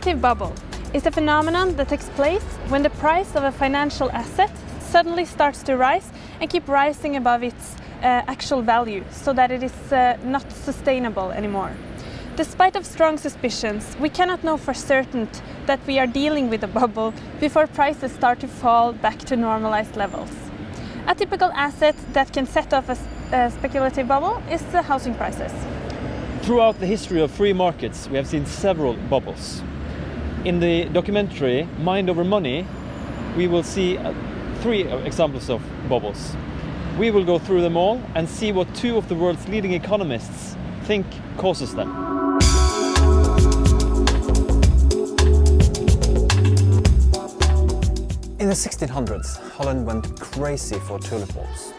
speculative bubble is a phenomenon that takes place when the price of a financial asset suddenly starts to rise and keep rising above its actual value, so that it is not sustainable anymore. Despite of strong suspicions, we cannot know for certain that we are dealing with a bubble before prices start to fall back to normalized levels. A typical asset that can set off a speculative bubble is the housing prices. Throughout the history of free markets, we have seen several bubbles. In the documentary Mind Over Money, we will see 3 examples of bubbles. We will go through them all and see what 2 of the world's leading economists think causes them. In the 1600s, Holland went crazy for tulip bulbs.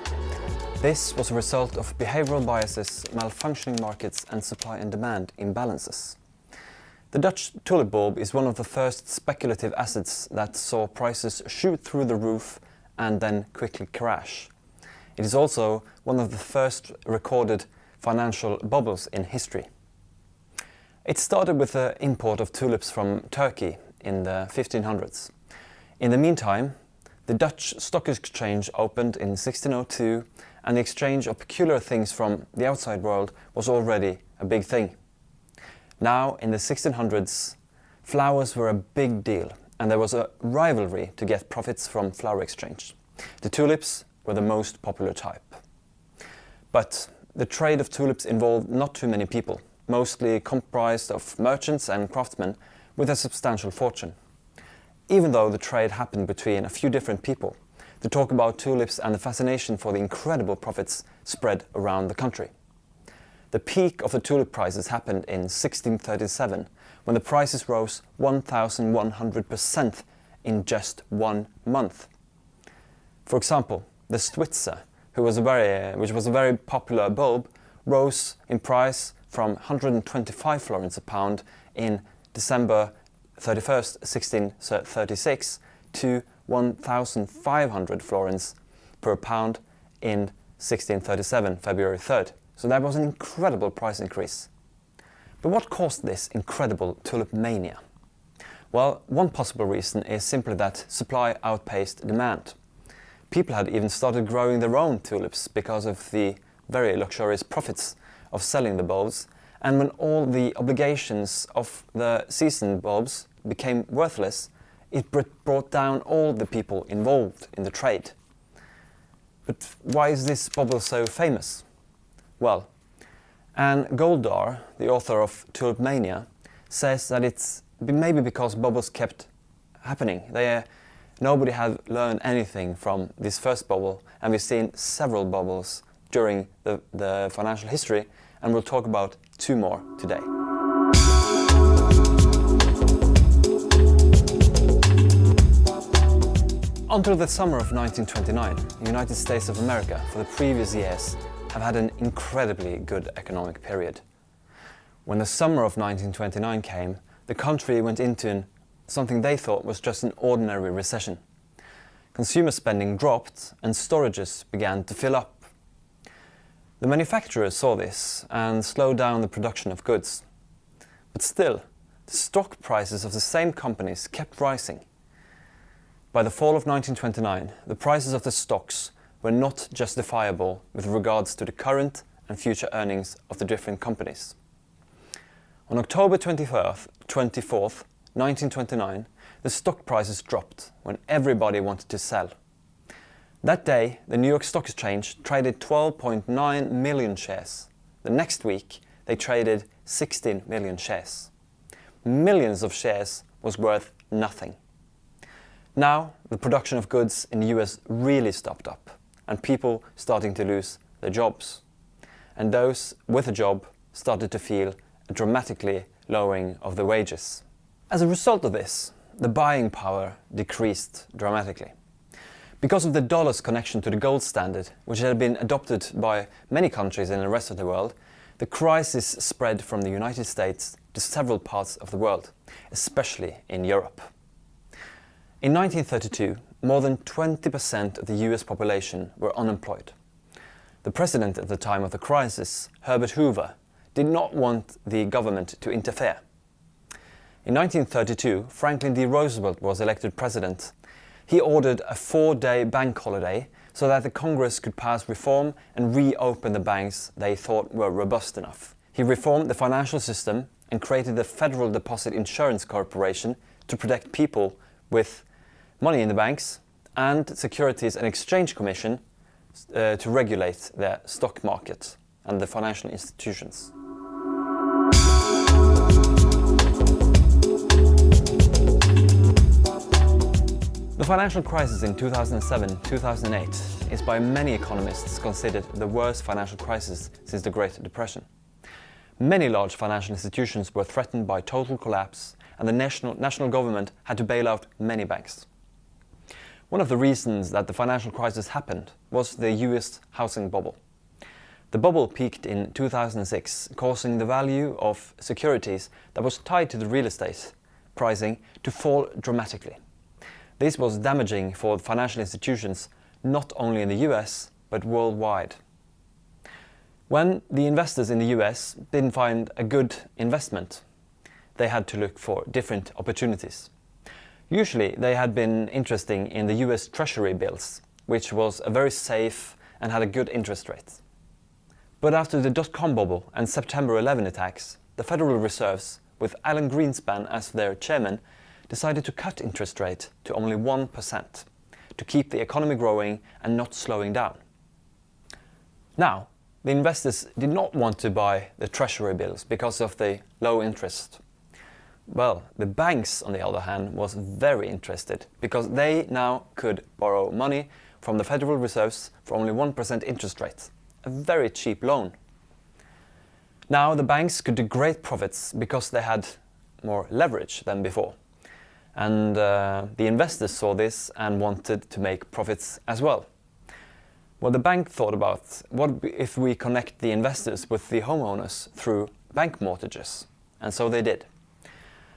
This was a result of behavioral biases, malfunctioning markets and supply and demand imbalances. The Dutch tulip bulb is one of the first speculative assets that saw prices shoot through the roof and then quickly crash. It is also one of the first recorded financial bubbles in history. It started with the import of tulips from Turkey in the 1500s. In the meantime, the Dutch Stock Exchange opened in 1602, and the exchange of peculiar things from the outside world was already a big thing. Now, in the 1600s, flowers were a big deal, and there was a rivalry to get profits from flower exchange. The tulips were the most popular type. But the trade of tulips involved not too many people, mostly comprised of merchants and craftsmen with a substantial fortune. Even though the trade happened between a few different people, the talk about tulips and the fascination for the incredible profits spread around the country. The peak of the tulip prices happened in 1637, when the prices rose 1,100% in just 1 month. For example, the Switzer, which was a very popular bulb, rose in price from 125 florins a pound in December 31st, 1636 to 1,500 florins per pound in 1637, February 3rd. So that was an incredible price increase. But what caused this incredible tulip mania? Well, one possible reason is simply that supply outpaced demand. People had even started growing their own tulips because of the very luxurious profits of selling the bulbs, and when all the obligations of the season bulbs became worthless, it brought down all the people involved in the trade. But why is this bubble so famous? Well, Anne Goldar, the author of Tulip Mania, says that it's maybe because bubbles kept happening. Nobody had learned anything from this first bubble, and we've seen several bubbles during the financial history, and we'll talk about 2 more today. Until the summer of 1929, the United States of America for the previous years have had an incredibly good economic period. When the summer of 1929 came, the country went into something they thought was just an ordinary recession. Consumer spending dropped and storages began to fill up. The manufacturers saw this and slowed down the production of goods. But still, the stock prices of the same companies kept rising. By the fall of 1929, the prices of the stocks were not justifiable with regards to the current and future earnings of the different companies. On October 24th, 1929, the stock prices dropped when everybody wanted to sell. That day, the New York Stock Exchange traded 12.9 million shares. The next week, they traded 16 million shares. Millions of shares was worth nothing. Now, the production of goods in the US really stopped up, and people starting to lose their jobs. And those with a job started to feel a dramatically lowering of the wages. As a result of this, the buying power decreased dramatically. Because of the dollar's connection to the gold standard, which had been adopted by many countries in the rest of the world, the crisis spread from the United States to several parts of the world, especially in Europe. In 1932, more than 20% of the US population were unemployed. The president at the time of the crisis, Herbert Hoover, did not want the government to interfere. In 1932, Franklin D. Roosevelt was elected president. He ordered a 4-day bank holiday so that the Congress could pass reform and reopen the banks they thought were robust enough. He reformed the financial system and created the Federal Deposit Insurance Corporation to protect people with money in the banks, and Securities and Exchange Commission to regulate the stock market and the financial institutions. The financial crisis in 2007-2008 is by many economists considered the worst financial crisis since the Great Depression. Many large financial institutions were threatened by total collapse, and the national government had to bail out many banks. One of the reasons that the financial crisis happened was the US housing bubble. The bubble peaked in 2006, causing the value of securities that was tied to the real estate pricing to fall dramatically. This was damaging for financial institutions not only in the US but worldwide. When the investors in the US didn't find a good investment, they had to look for different opportunities. Usually they had been interested in the US Treasury bills, which was a very safe and had a good interest rate. But after the dot-com bubble and September 11 attacks, the Federal Reserves, with Alan Greenspan as their chairman, decided to cut interest rate to only 1% to keep the economy growing and not slowing down. Now, the investors did not want to buy the Treasury bills because of the low interest. Well, the banks, on the other hand, was very interested because they now could borrow money from the Federal Reserves for only 1% interest rate, a very cheap loan. Now the banks could do great profits because they had more leverage than before. And the investors saw this and wanted to make profits as well. Well, the bank thought about, what if we connect the investors with the homeowners through bank mortgages? And so they did.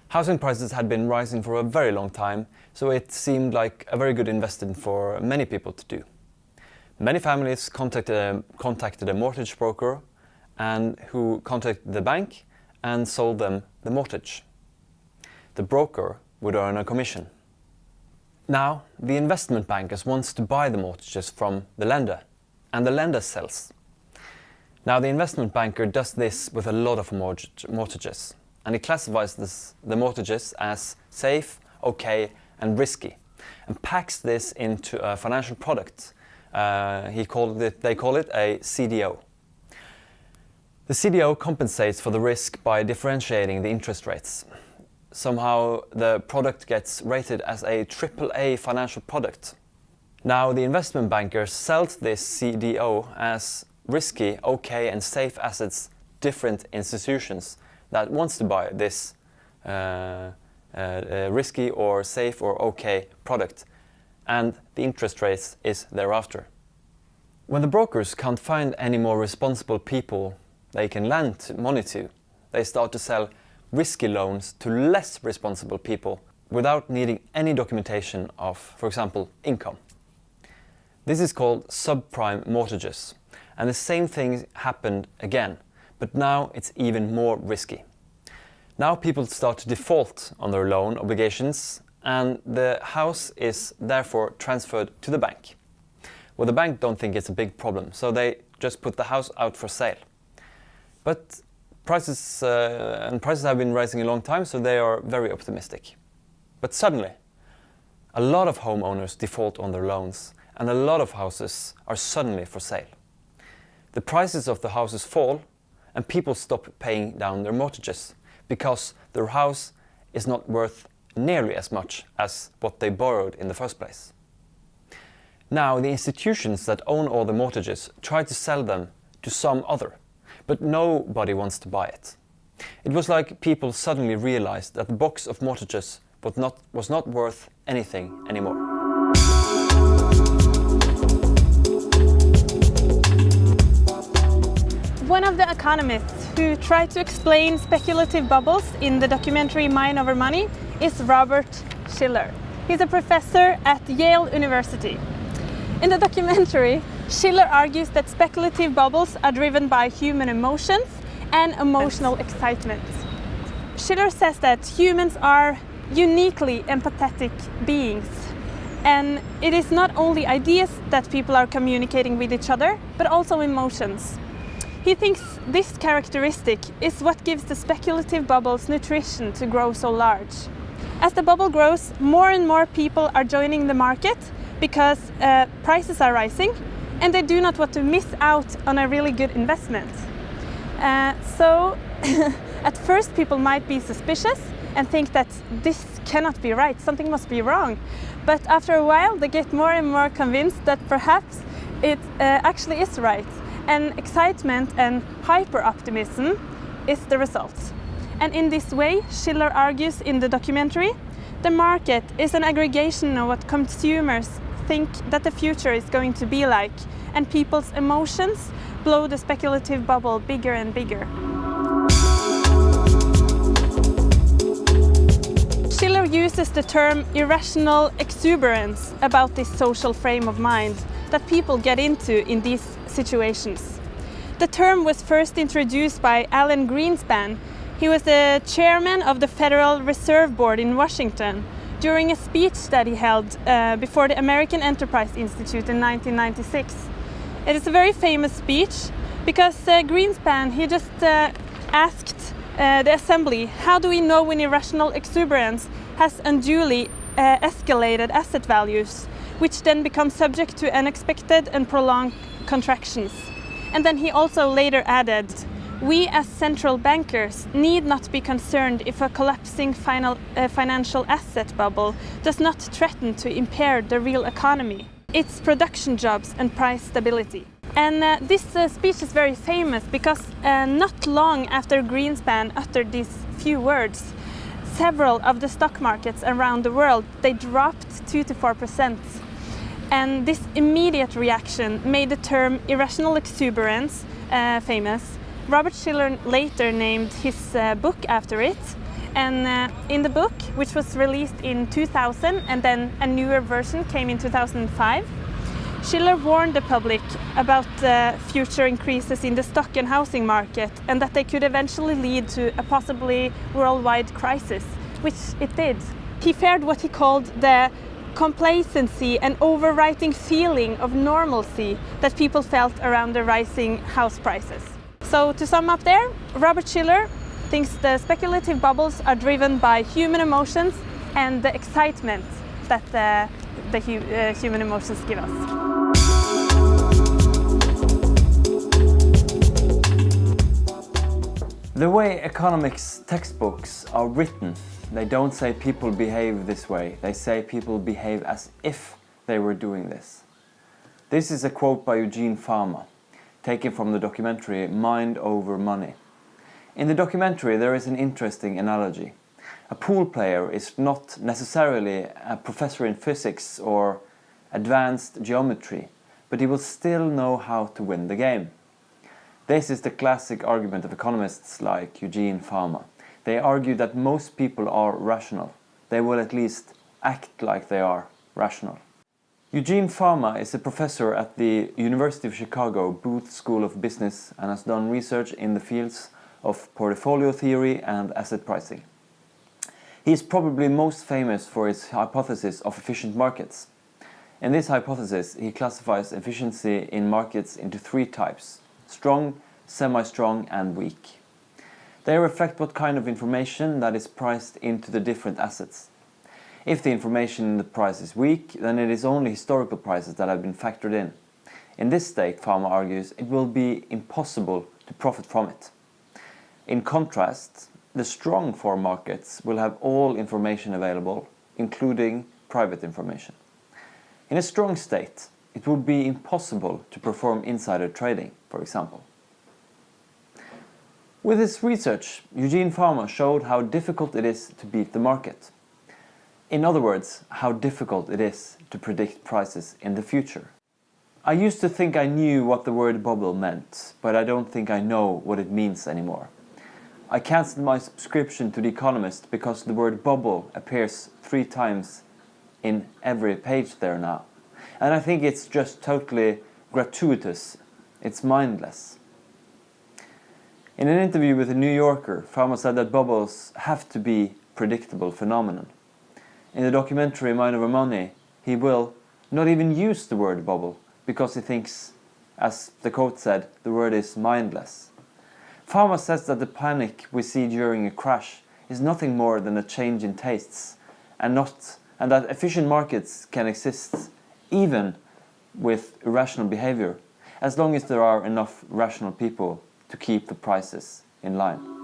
Housing prices had been rising for a very long time, so it seemed like a very good investment for many people to do. Many families contacted a mortgage broker and who contacted the bank and sold them the mortgage. The broker would earn a commission. Now, the investment bankers wants to buy the mortgages from the lender, and the lender sells. Now, the investment banker does this with a lot of mortgages, and he classifies the mortgages as safe, okay, and risky, and packs this into a financial product. They call it a CDO. The CDO compensates for the risk by differentiating the interest rates. Somehow the product gets rated as a AAA financial product. Now the investment banker sells this CDO as risky, okay and safe assets different institutions that wants to buy this risky or safe or okay product, and the interest rate is thereafter. When the brokers can't find any more responsible people they can lend money to, they start to sell risky loans to less responsible people without needing any documentation of, for example, income. This is called subprime mortgages, and the same thing happened again, but now it's even more risky. Now people start to default on their loan obligations, and the house is therefore transferred to the bank. Well, the bank don't think it's a big problem, so they just put the house out for sale. But prices have been rising a long time, so they are very optimistic. But suddenly, a lot of homeowners default on their loans, and a lot of houses are suddenly for sale. The prices of the houses fall, and people stop paying down their mortgages because their house is not worth nearly as much as what they borrowed in the first place. Now, the institutions that own all the mortgages try to sell them to some other, but nobody wants to buy it. It was like people suddenly realized that the box of mortgages was not worth anything anymore. One of the economists who tried to explain speculative bubbles in the documentary Mind Over Money is Robert Shiller. He's a professor at Yale University. In the documentary, Shiller argues that speculative bubbles are driven by human emotions and emotional excitement. Schiller says that humans are uniquely empathetic beings, and it is not only ideas that people are communicating with each other, but also emotions. He thinks this characteristic is what gives the speculative bubble's nutrition to grow so large. As the bubble grows, more and more people are joining the market because prices are rising and they do not want to miss out on a really good investment. So at first people might be suspicious and think that this cannot be right, something must be wrong. But after a while they get more and more convinced that perhaps it actually is right. And excitement and hyper-optimism is the result. And in this way, Schiller argues in the documentary, the market is an aggregation of what consumers think that the future is going to be like, and people's emotions blow the speculative bubble bigger and bigger. Schiller uses the term irrational exuberance about this social frame of mind that people get into in these situations. The term was first introduced by Alan Greenspan. He was the chairman of the Federal Reserve Board in Washington during a speech that he held before the American Enterprise Institute in 1996. It is a very famous speech because Greenspan, he just asked the assembly, how do we know when irrational exuberance has unduly escalated asset values, which then become subject to unexpected and prolonged contractions. And then he also later added, we as central bankers need not be concerned if a collapsing financial asset bubble does not threaten to impair the real economy, its production jobs and price stability. And this speech is very famous because not long after Greenspan uttered these few words, several of the stock markets around the world, they dropped 2 to 4%. And this immediate reaction made the term irrational exuberance famous. Robert Schiller later named his book after it. And in the book, which was released in 2000 and then a newer version came in 2005, Schiller warned the public about future increases in the stock and housing market and that they could eventually lead to a possibly worldwide crisis, which it did. He feared what he called the complacency and overriding feeling of normalcy that people felt around the rising house prices. So to sum up there, Robert Schiller thinks the speculative bubbles are driven by human emotions and the excitement that the human emotions give us. The way economics textbooks are written, they don't say people behave this way, they say people behave as if they were doing this. This is a quote by Eugene Fama, taken from the documentary Mind Over Money. In the documentary there is an interesting analogy. A pool player is not necessarily a professor in physics or advanced geometry, but he will still know how to win the game. This is the classic argument of economists like Eugene Fama. They argue that most people are rational. They will at least act like they are rational. Eugene Fama is a professor at the University of Chicago Booth School of Business and has done research in the fields of portfolio theory and asset pricing. He is probably most famous for his hypothesis of efficient markets. In this hypothesis, he classifies efficiency in markets into 3 types: strong, semi-strong and weak. They reflect what kind of information that is priced into the different assets. If the information in the price is weak, then it is only historical prices that have been factored in. In this state, Fama argues, it will be impossible to profit from it. In contrast, the strong form markets will have all information available, including private information. In a strong state, it would be impossible to perform insider trading, for example. With his research, Eugene Fama showed how difficult it is to beat the market. In other words, how difficult it is to predict prices in the future. I used to think I knew what the word bubble meant, but I don't think I know what it means anymore. I cancelled my subscription to The Economist because the word bubble appears 3 times in every page there now. And I think it's just totally gratuitous. It's mindless. In an interview with the New Yorker, Pharma said that bubbles have to be predictable phenomenon. In the documentary Mind Over Money, he will not even use the word bubble because he thinks, as the quote said, the word is mindless. Pharma says that the panic we see during a crash is nothing more than a change in tastes, and that efficient markets can exist even with irrational behavior, as long as there are enough rational people to keep the prices in line.